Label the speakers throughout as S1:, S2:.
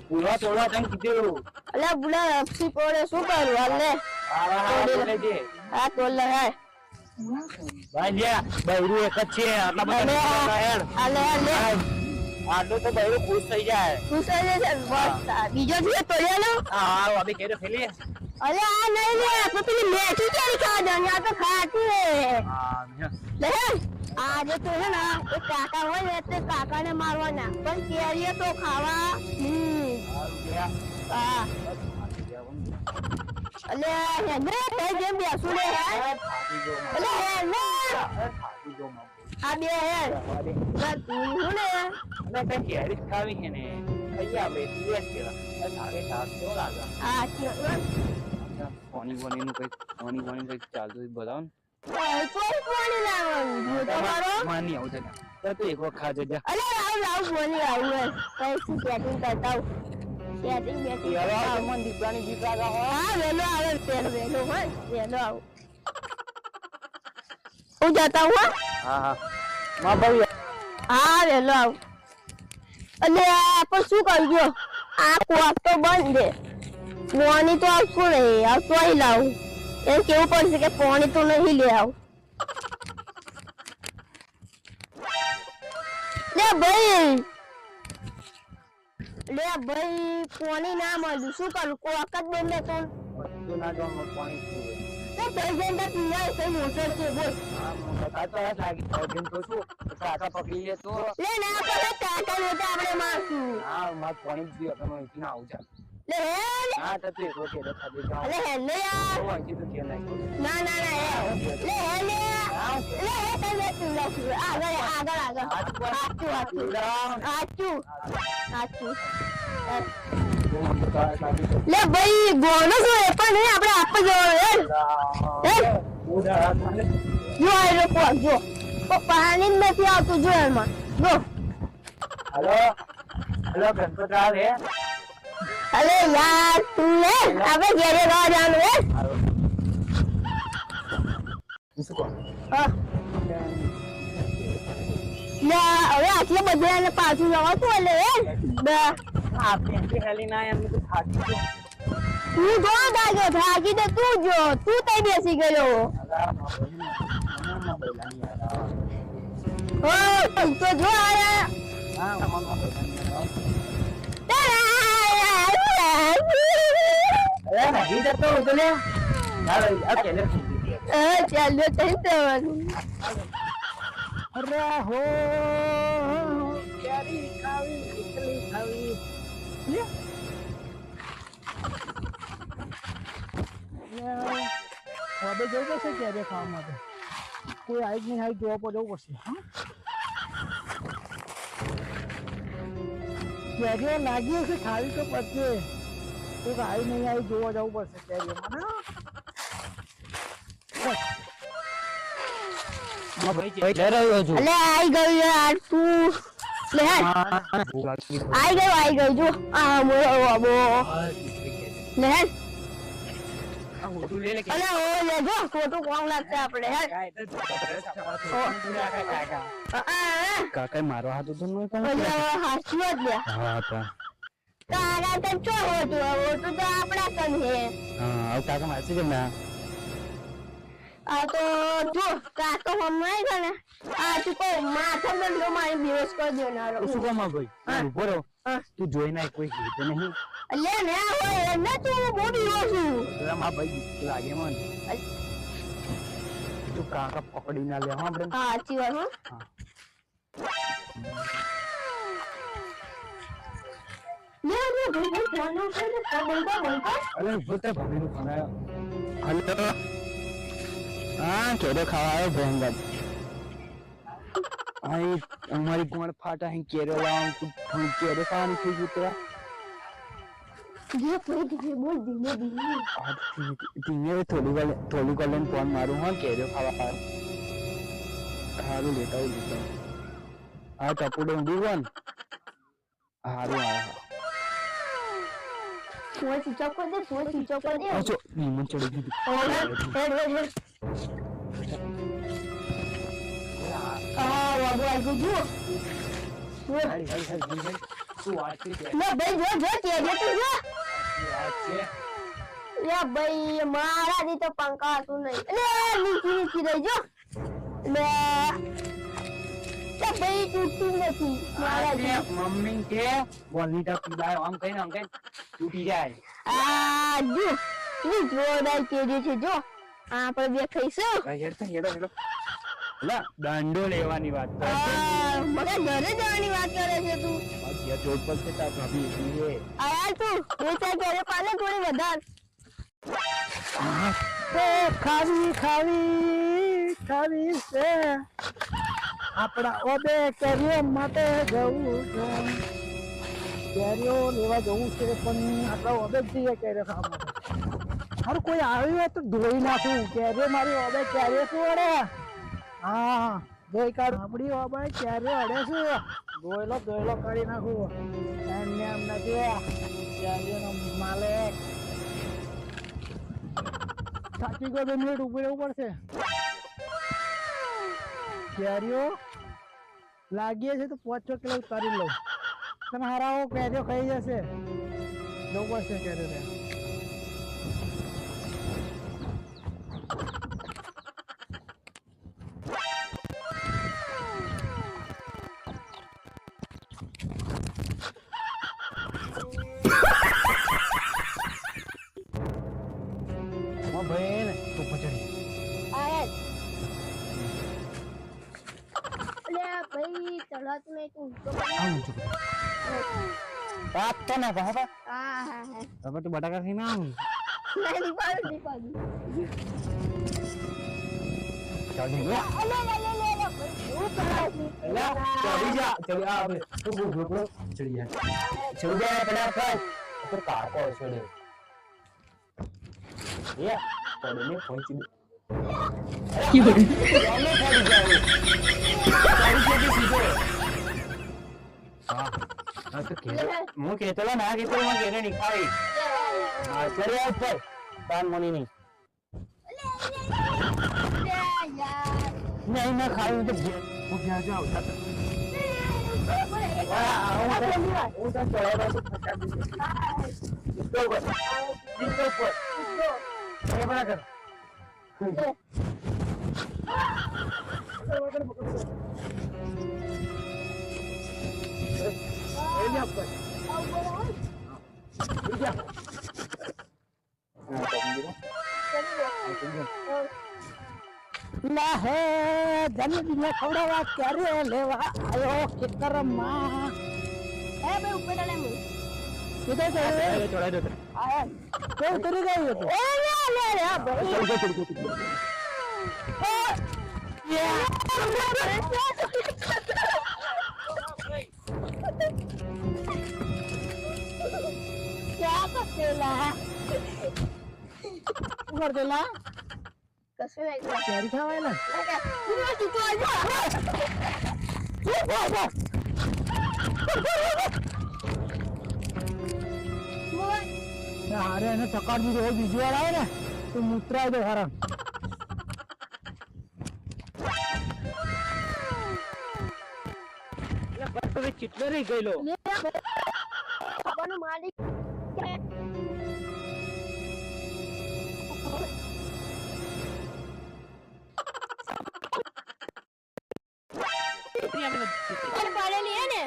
S1: પૂરા તોડા તને કીધું
S2: અલ્યા બુલા અપસી કોડે શું કરું હાલ લે હા તોડ લે હે
S1: ભાઈ બૈરું એક જ છે આટલા બધા
S2: હાલે હાલે
S1: આટલું તો બૈરું ખુશ થઈ જાય
S2: બીજો છે તોડ્યા લો
S1: હા અભી કેરો ખેલી
S2: અરે આ નહીં લે તો પેલી મેથી કેરી ખાવા દો આ તો ખાતી હે લે આજે તો હે ને એ કાકા હોય ને તે કાકાને મારવાના પણ કેરીએ તો ખાવા હા અલે હે ને જેમ બેસું લે અલે હે ને આ બે હે તું ને
S1: મેં કઈ કેરી ખાવી છે ને અહીંયા બે દિવસ કેલા સારે સાત કેવો લાગે
S2: હા
S1: પાણી નું કઈ પાણી કઈ ચાલતું બતાવો ને
S2: કોઈ પાણી લાવવાનું તમારો
S1: માની આવું છે તો એક વખત ખાજે જા
S2: અલે લાવ બોલી આવું કઈ શું સેટિંગ કરતા હું સેટિંગ બેટિંગ
S1: યાર મન દીપડાની બીક લાગે હો
S2: હા વેલો આવે વેલો હોય વેલો આવ હું જતા હું
S1: હા માં ભાઈ
S2: હા વેલો આવ અલે આપણે શું કરજો આ કોક તો બંધ દે પાણી તો આવતું નહીં આવતું અહીં લાવું એમ કેવું પડશે કે પાણી તો નહીં લે આવ લે ભાઈ પાણી ના મળ્યું શું કરું કોક જ બેન લેતો
S1: બધું ના જો પાણી પીવે
S2: તો પ્રેઝન્ટ પીવાય કઈ મોટર છે બોલ
S1: હા મોટા તો લાગી પ્રોબ્લેમ તો શું કાકા પકડી લે તો
S2: લે ના આપણે કાકા મોટા આપણે મારશું
S1: હા માર પાણી પીવે તમે ઇતના આવ જા
S2: લે
S1: હા તો તે રોકે રખા દે જાઓ
S2: અલે હે લે યાર
S1: તો અહીંથી તો કે નહીં
S2: ના લે તમે પીલા આગળ હાચું લે ભાઈ ગોનો શું એ પણ નહીં આપણે આપવા જવાનું જો આયરો કોક જો પાણી જ નથી આવતું જો એમાં જો
S1: હેલો ગણપતરાવ હે
S2: અરે યાર તું લે આપણે ઘરે રહા જવાનું હે
S1: શું કહો
S2: હા લે હવે આટલે બધાને પાછું જવાતું એટલે હે
S1: આ પેન્ટી હેલી ના એમ તો થાકી ગયો
S2: તું જો દાગો થાકી દે તું જો તું તઈ બેસી ગયો ઓ તો જો આયા
S1: હા મમ્મા અરે નહીં જતો તો લે ચાલો આ કેલે
S2: ચાલો તઈ જવાનું
S1: અરે હો કેરી ખાવી એકલી ખાવી હવે જવું પડશે કેરી ખાવા માટે કોઈ આવી જ નહીં આવી જોવા પર જવું પડશે હા કેરીઓ લાગી હશે ખાવી તો પડશે કોઈ આવી નહીં આવી જોવા જવું પડશે કેરીઓમાં
S2: અલે આઈ ગયું યાર તું લે આઈ ગયું જો આ મોરો બાબો લે અલે ઓ લે જો ફોટો કોણ લાગશે આપણે હે
S1: કાકા મારો હાથ તો ન કોણ
S2: હાચી વાત લે
S1: હા તા
S2: તારા તો ચો હોતો તો આપડા કન હે
S1: હા કાકા માસી કે ના
S2: આ તો જો કાકો હમણાં ગયો ને આ તું કોઈ માથા બંધો મારી બેહોશ કરી દેનારો
S1: શું કામ ભાઈ ઉભો રહો તું જોઈ ના કોઈ હેત નહીં
S2: લે ને હોય ને તું બહુ બેહોશ છું
S1: રામા ભાઈ લાગે મન તું કાકા પકડી ના લે હા આપણે
S2: હા સાચી વાત હો લે ભાઈ ફોન ઉઠાઈને બોલતા
S1: અરે ઉભો ભાભી નું ફોન આવ્યો હલો હા કેરો ખાવા આવ્યો ભેંગત અહીં અમારી કોણ ફાટા અહીં કેરો લાવ તું કેરો ખાવાની થઈ ગયું તેરા
S2: જે કોઈ દીધે બોલ ધીમે
S1: ધીમે થોડી કોલેન ફોન મારું હા કેરો ખાવા સારું લેતા હા ટપુડે ઊંધી કોણ સારું આવ્યા
S2: ફોન સ્વિચ ઓફ કરી દે
S1: અચ્છા નીમન ચડી ગયું
S2: આ બાબુ આવી ગયું જો
S1: તું વાત કરી કે
S2: લે ભાઈ જો જો કે તું જો
S1: વાત છે
S2: લે ભાઈ મારા દી તો પંખા હતું નહીં લે નીચી રહી જો લે ભાઈ તૂટતું નથી મારા દી
S1: મમ્મી કે બોલની પીડાય આમ કઈ તૂટી જાય
S2: આ જો તું જોરદાર કેરી છે જો આપણે બે ખાઈશું
S1: હેડો લા દાંડો લેવાની વાત કરે
S2: મને ઘરે જવાની વાત કરે છે તું
S1: છે જોડ પર છે તાર ભાભી એ
S2: આયા તું વેચાઈ ઘરે પાલે થોડી વધાર
S1: ખાવી છે આપણા ઓબે કેરીઓ માટે જવું છે કેરીઓ લેવા જવું છે પણ આપણા ઓબે જઈએ કેરીઓ ખાવા માટે હારું કોઈ આવ્યું હોય તો ધોઈ નાખું કેરીઓ મારી ઓબે કેરીઓ શું અડે હા ધોઈ કાઢ આપણી ઓબે કેરીઓ અડે શું ધોઈલો કાઢી નાખું એમને એમ નથી કેરીઓનો માલિક સાચી ગયો 2 મિનિટ ઉભું રહેવું પડશે કેરીઓ લાગીએ છે તો 5-6 કિલો ઉતારી લઉં તમે હારાઓ કેરીઓ ખાઈ જશે જવું પડશે કેરીઓ ભાઈ ને તું પચડી
S2: આયા લે ભાઈ ચલાતું નહીં તું તો
S1: વાત તો ના બાબા
S2: હા
S1: હવે તું બટાકા ખાઈને આવ
S2: નહીં પાડું
S1: ચાલ દે
S2: લે હું કરાવું
S1: ચડી જા ચડી આ હવે તું ગોગો ચડી જા ફટાફટ તો કાકો છોડે ये पढ़ने पहुंची क्यों पड़ी जाओ हां तो मैं कहतला ना कि मैं केरे नहीं खाई हां चले आओ पर पान मनी नहीं नहीं ना खाई तो वो क्या जाओ वो तो चला बस फटा इसको पर ये बड़ा कर ला है जन्मदिन में खवड़ावा क्यारे लेवा आयो खेतरमा
S2: એ ભાઈ ઉપર લે મુ
S1: किधर चले चढ़ा दे
S2: આયા
S1: तो उतर गई है तो
S2: એ લે ભાઈ क्या कसेला
S1: ऊपर देला
S2: कसेला
S1: कैरी खावायला
S2: तू तो आजा
S1: अरे એને ટકાડ દીધો બીજી વાર આવે ને તો મૂત્રાય દો હરણ એટલે બસ ચિટલે રહી ગયેલો
S2: બાબાનો માલિક પાડેલી હે ને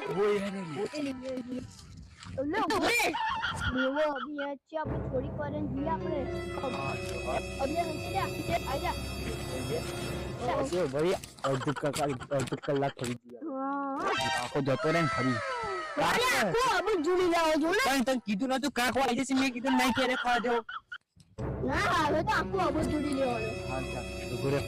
S2: લો ભાઈ દેવો અભી अच्छा આપણે થોડી વાર જી આપણે અભી હંતે આજા
S1: ઓકે ભાઈ અડધ કલાક થઈ ગયા આખો જતો રહે ને ફરી
S2: અરે આખો અબુ જુડી જાવ જો ને
S1: પણ તને કીધું નતું કાકો આવી જશે મેં કીધું નહીં ક્યારે ખાવા જાવ
S2: ના હવે તો આખો અબુ જુડી લેવાનો
S1: હા ચાલ ઉભો રે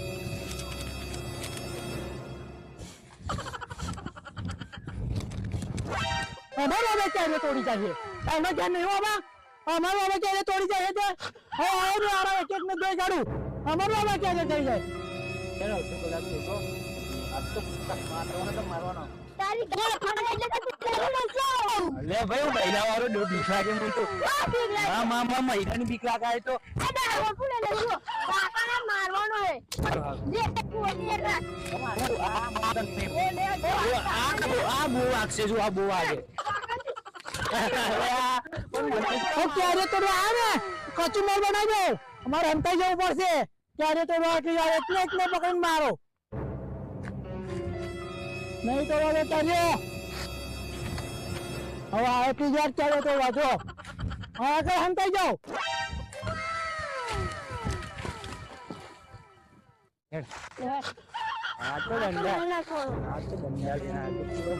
S1: हमारा वाला चाहिए तोड़ी चाहिए ऐसा क्या नहीं होगा हमारा वाला चाहिए तोड़ी चाहिए थे और आ रहा एक एक में दे गाड़ू हमारा वाला चाहिए चलो तो गुलाब देखो अब तो मारवाना तो मारवाना
S2: તારી ગોળ ફાડે એટલે તો તેનો છો
S1: ले भाई वो महिला वालो दो दिखा के मुझे तो हां मामा महिला ने बिक लगा है तो
S2: અરે હવે ફૂલે લેજો કાકાને મારવાનો હે જે કોની રાત
S1: आ मारन पे
S2: ઓ લે
S3: આ બહુ વાગશે જો આ બહુ વાગે
S1: ક્યારે તો આ ને કચુંબર બનાવી દો અમારે હંતાઈ જવું પડશે ક્યારે તો એટલી એકને પકડીને મારો નહીં તો વાગે ચાલ્યો હવે એટલી યાર ચાલે તો વાંચો હવે આગળ હંતાઈ જાઓ
S3: આ તો બંધા આ તો બંધા છે આ તો પૂરો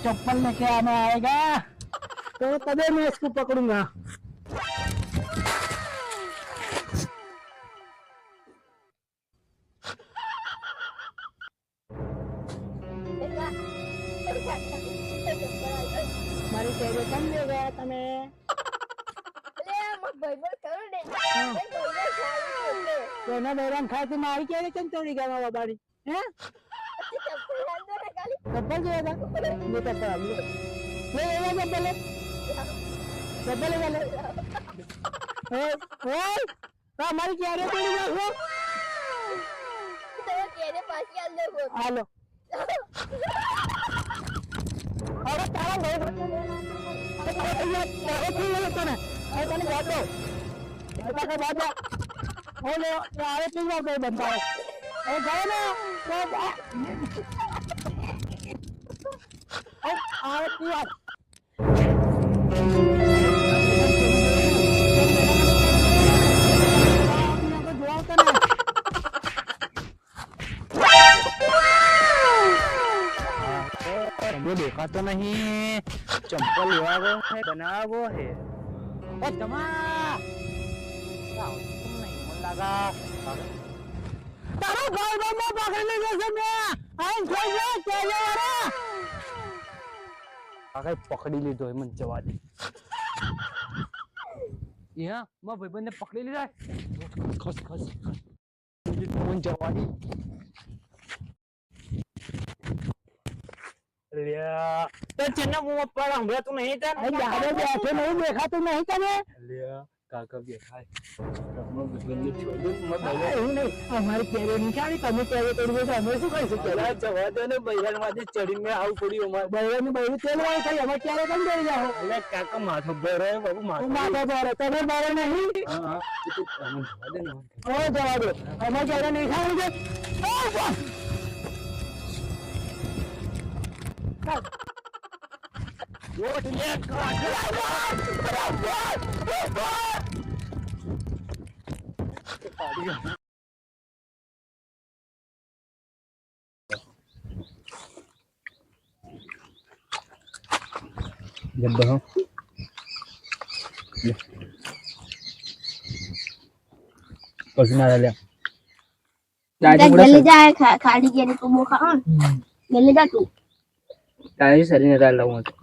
S1: चप्पल लेके आना आएगा तो तभी मैं इसको पकड़ूंगा મારી કેરી કેમ લઈ ગયા તમે કોના બેરામ ખાતી મારી કેરી કેમ ચોરી ગયા બાબાડી હે चप्पल जो है ये चप्पल ले चप्पल चप्पल ले हमारी क्या रे तेरी बात हो
S2: तो केरे पास ही आलो
S1: हेलो अरे तारा ले अरे ठीक है तो ना अरे तने बात दो ऐसा का बात है वो ले अरे ठीक है कोई बनता है अरे गए ना
S3: देखा तो नहीं चप्पल लेवा गो है बनावो है
S1: ओ तमा
S3: नहीं मन लगा
S1: तारा भाई बाबा पकड़ने जैसे मैं आइन खोल चले वाला
S3: કાકા પકડી લીધો એ મને જવા દે યા મા ભાઈબંધને પકડી લીધા ખસ ખસ મને જવા દે લ્યા તો ચેના મું પર હમણાં તું નહીં તા
S1: યાર બેઠો નહીં દેખાતું નહીં તને
S3: લ્યા કાકા બેઠા રમો ભાઈબંધને છોડું મત ભાઈ
S1: એવું નહીં અમારી કેરી નિશાળી તમે કેરી તોડી દો અમે શું કરી શકીએ
S3: પેલા જવા દે ને બૈરામાંથી ચડીને આવું પડ્યું અમારે
S1: બૈરાની બૈરી તેલ વાળી થઈ અમે ક્યારે કેમ દઈ જાઓ
S3: એટલે કાકા માથો ભરે બાબુ માથો
S1: માથા ભરે તમે ભરે નહીં
S3: હા તો અમે જવા દે ને
S1: ઓ જવા દો અમે કેરી નિશાળી છે
S3: વોટ લે जब हो पसीना आ गया
S2: गले जाए खाड़ी के को वो खा गले जा तू
S3: तारी शरीर डाल रहा हूं